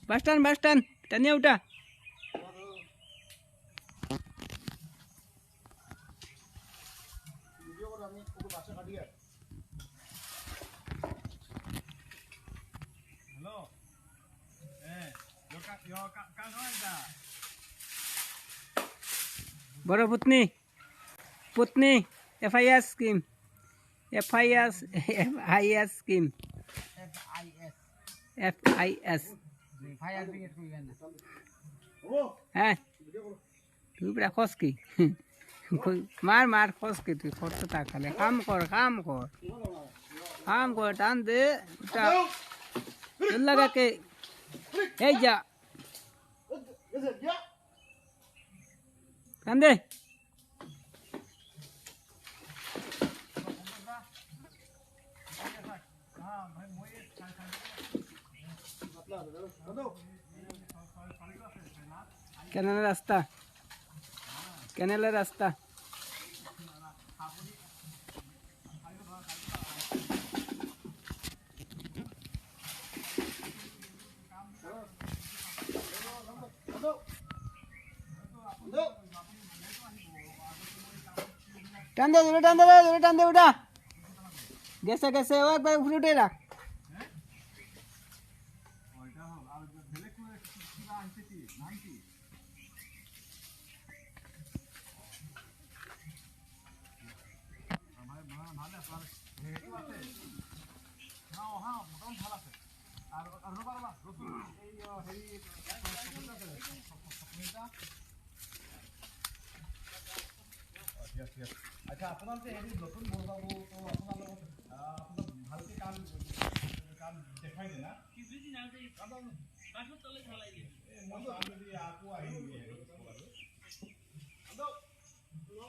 বাস টান টানিয়ে উঠা। বড় Putni Putni FIS scheme FIS scheme FIS হ্যাঁ তুই বড় খোস কি মার খোস কি তুই খোস তাকালে কাম কর টান দে এটা চল লাগা কে এই যা টান দে কেনালের রাস্তা টান দে ওটা গেছে ও একবার উপরে উঠে রাখ আচ্ছা আপনার যে হেৰি নতুন বনাব তো আপোনালোক ভালকে কাম দেখাই দে না কি বুঝি না যে বাসৰ তলে ঢলাই দিয়ে মই যদি আকৌ আহি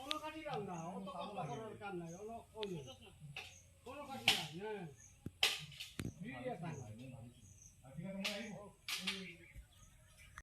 ono কাটি দাও না অত কষ্ট করার কাম নাই ono কোনো কাটি নাই না ঠিক আছে মই আহিব